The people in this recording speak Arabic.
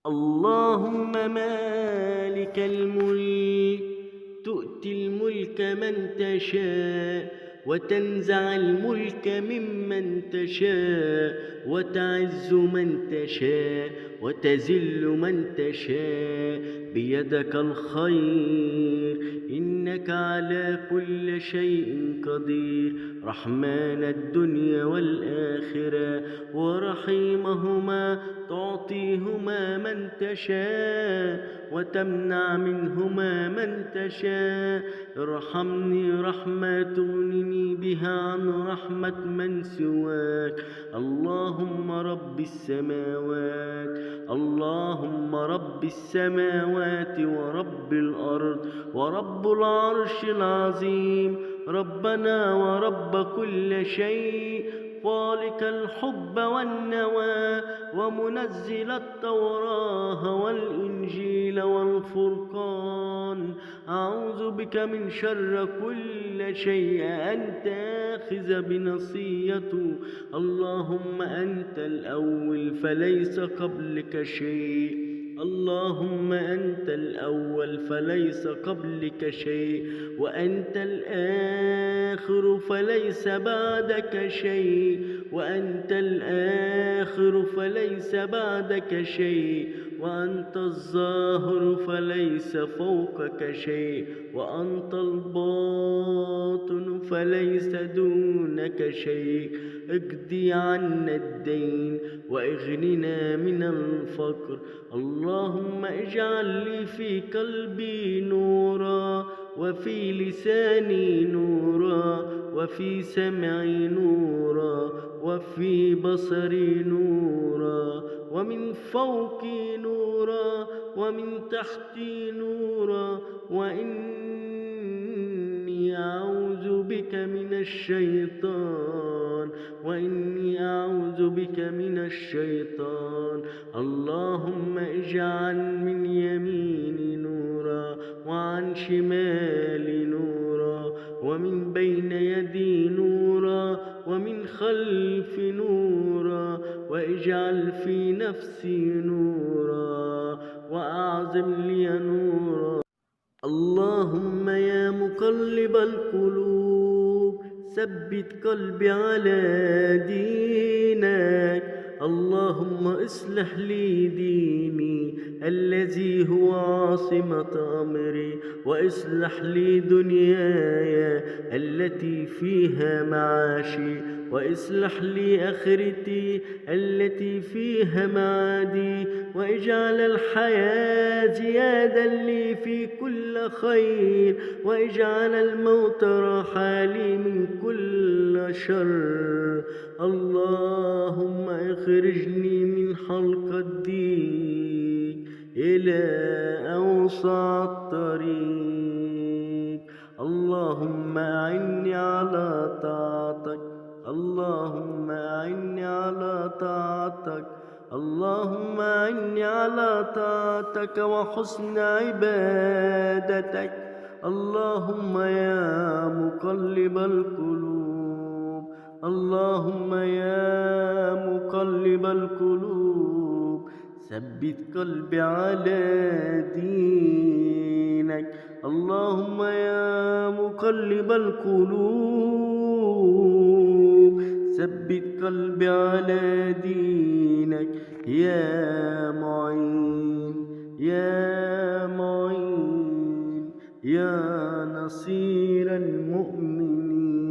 اللهم مالك الملك تؤتي الملك من تشاء وتنزع الملك ممن تشاء وتعز من تشاء وتذل من تشاء بيدك الخير إنك على كل شيء قدير رحمن الدنيا والآخرة ورحيمهما تعطيهما من تشاء وتمنع منهما من تشاء ارحمني رحمة تغنني بها عن رحمة من سواك اللهم رب السماوات اللهم رب السماوات ورب الأرض ورب العرش العظيم ربنا ورب كل شيء خالق الحب والنوى ومنزل التوراة والإنجيل والفرقان أعوذ بك من شر كل شيء أنت آخذ بنصيته اللهم أنت الأول فليس قبلك شيء اللهم أنت الأول فليس قبلك شيء وأنت الآخر فليس بعدك شيء وأنت الآخر فليس بعدك شيء وأنت الظاهر فليس فوقك شيء وأنت الباطن فليس دونك شيء اقضي عنا الدين واغننا من الفقر اللهم اجعل لي في قلبي نورا وفي لساني نورا وفي سمعي نورا وفي بصري نورا ومن فوقي نورا ومن تحتي نورا وإني أعوذ بك من الشيطان اللهم اجعل من يميني نورا وعن شمالي نورا ومن بين يدي نورا ومن خلفي نورا واجعل في نفسي نورا وأعظم لي نورا اللهم يا مقلب القلوب ثبت قلبي على دينك اللهم اصلح لي ديني الذي هو عاصمة أمري واصلح لي دنياي التي فيها معاشي واصلح لي آخرتي التي فيها معادي واجعل الحياة زيادا لي في كل خير واجعل الموت راحة لي من كل شر اللهم اخرجني من حلق الضيق إلى أوسع الطريق اللهم أعني على طاعتك اللهم أعني على طاعتك اللهم أعني على طاعتك وحسن عبادتك اللهم يا مقلب القلوب اللهم يا مقلب القلوب ثبت قلبي على دينك اللهم يا مقلب القلوب ثبت قلبي على دينك يا معين يا معين يا نصير المؤمنين